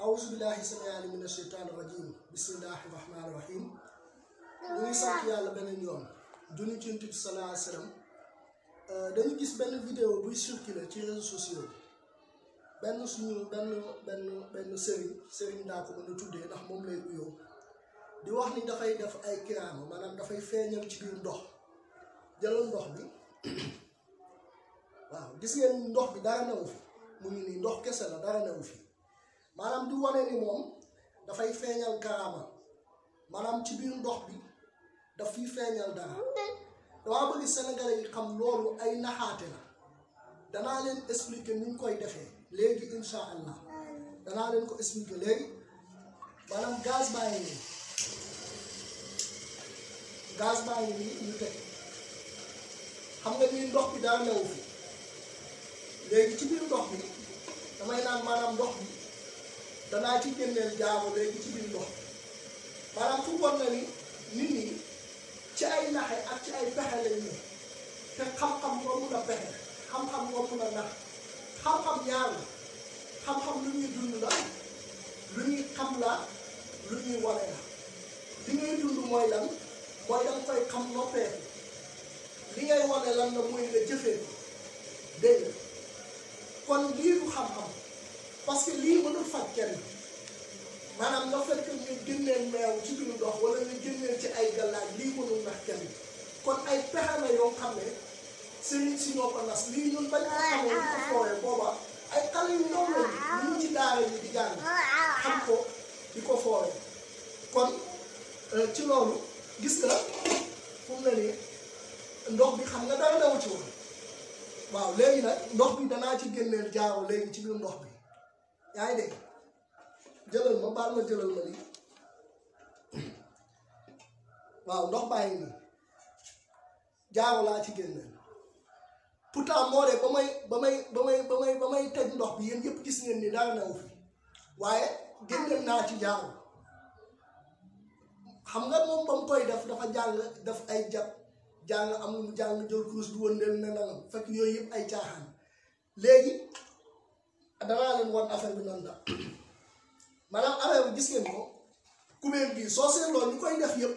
awuzu billahi sami'ali mina shaytani rajim bismillahi rahmani rahim. ñu ngi sant yàlla beneen yoon junni ci Yonent bi sallallahu alayhi wa sallam. dañu gis benn vidéo buy circuler ci réseaux sociaux benn suñu benn sëriñ daa ko mën a tuddee ndax moom lay uyoo di wax ni dafay def ay kiraama maanaam dafay feeñal ci biir ndox jëlal ndox bi waaw gis ngeen ndox bi dara newu fi mu ngi nii ndox kese la dara newu fi maanaam di wane ni moom dafay feeñal karaama maanaam ci biir ndox bi daf fiy feeñal dara. dama bëgg sénégalais yi xam loolu ay naxaate la danaa leen expliquer ni ñu koy defee léegi incha allah danaa leen ko expliquer léegi maanaam gaz baa ngi nii ñu teg xam nga ni ndox bi daa newu fi léegi ci biir ndox bi damay naan maanaam ndox bi danaa ci génneel jaamu léegi ci biir ndox maanaam fu bon na ni nit ñi ci ay naxe ak ci ay pexe lañ ne te xam-xam moo mun a pexe xam-xam moo mun a nax xam-xam ñaar la xam-xam lu ñuy dund la lu ñuy xam la lu ñuy wane la li ngay dund mooy lan mooy danga koy xam noppee li ngay wane lan la mooy nga jëfee ko dégg nga kon lii du xam-xam parce que lii mënul faj kenn maanaam nga fekk ñu génneel meew ci biir ndox wala ñu génneel ci ay galaaj lii mënul nax kenn kon ay pexe la yoo xam ne sëriñ si ñoo ko nas lii ñun bañ ko xamee ko foowee booba ay xale yu ñoom lañu ñu ci daara yi di jàng xam ko di ko foowee kon ci loolu gis nga fu mu ne nii ndox bi xam nga dara daw ci woon waaw léegi nag ndox bi danaa ci génneel jaaro léegi ci biir ndox bi yaa ngi dégg jëlal ma baal ma jëlal ma lii waaw ndox bàyyi nii jaaro laa ci génneel pourtant moo de ba may teg ndox bi yéen yëpp gis ngeen ni dara newu fi waaye génneel naa ci jaaro xam nga moom ba mu koy def dafa jàng def ay jàng am lu mu jàng jël kurus du wëndeel ne nangam fekk yooyu yëpp ay caaxaan léegi danaa leen wan affaire bi nan la maanaam affaire bi gis ngeen ko kubéer gi soo seetloo ñu koy def yëpp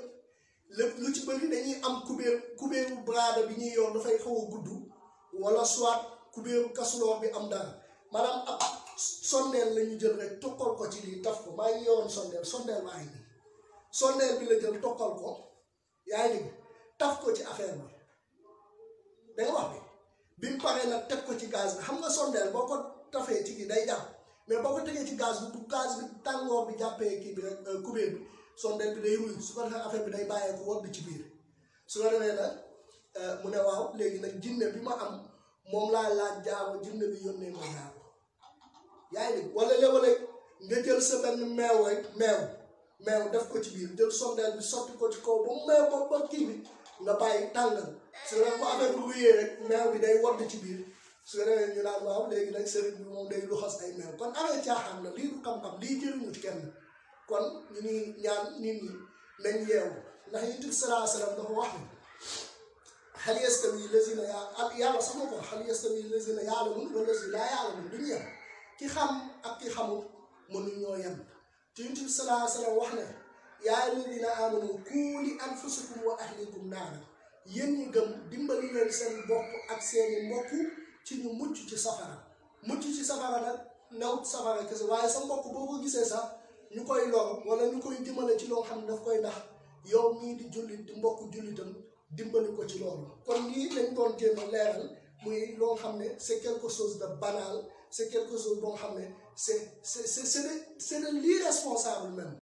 lépp lu ci bëri dañuy am kubéeru braada bi ñuy yor dafay xaw a gudd wala soit kubéeru kasuloor bi am dara maanaam ab sondeel la ñu jël rek toqal ko ci lii taf ko maa ngi yoroon sondeel maa ngi nii sondeel bi la jël toqal ko yaa ngi taf ko ci affaire bi da nga wax bi mu paree nag teg ko ci gaz bi xam nga sondeel boo ko tafee ci gi day jàpp mais boo ko tegee ci gaz bi bu gaz bi tàngoor bi jàppee kii bi rek kubéer bi sondeel bi day ruy su ko defee affaire bi day bàyyeeku wodd ci biir su ko defee nag mu ne waaw léegi nag jinne bi ma am moom laa laaj jaaro jinne bi yónnee ma jaaro yaa ngi dégg wala léeg-léeg nga jël sa benn meew rek meew def ko ci biir jël sondeel bi sotti ko ci kaw ba mu meew ba kii bi nga bàyyi tàngal su ko defee bu affaire bi ruyee rek meew bi day wodd ci biir su ko defee ñu naan waaw léegi nag sëriñ bi moom day luxas ay meew kon amee caaxaan la lii du xam-xam lii jëriñu ci kenn kon ñu ngi ñaan nit ñi nañ yeewu ndax Yonent bi sallallahu alayhi wa sallam dafa wax ni hal yastawi lazina yàlla sax na ko hal yastawi lazina ya'lamun wa lazina laa ya'lamun duñu yem ki xam ak ki xamul mënuñoo yem te Yonent bi sallallahu alayhi wa sallam wax ne yaa ayyuhallazina aamanu quu li anfusikum wa ahlikum naara yéen ñi gëm dimbali leen seen bopp ak seeni mbokk ci ñu mucc ci safara nag newut safara kese waaye sa mbokk boo ko gisee sax ñu koy lor wala ñu koy dimbale ci loo xam ne daf koy ndax yow mii di jullit di mbokk jullitam dimbali ko ci loolu kon lii lañ doon jéem a leeral muy loo xam ne c'est quelque chose de banal c'est quelque chose boo xam ne c'est de l'irresponsable même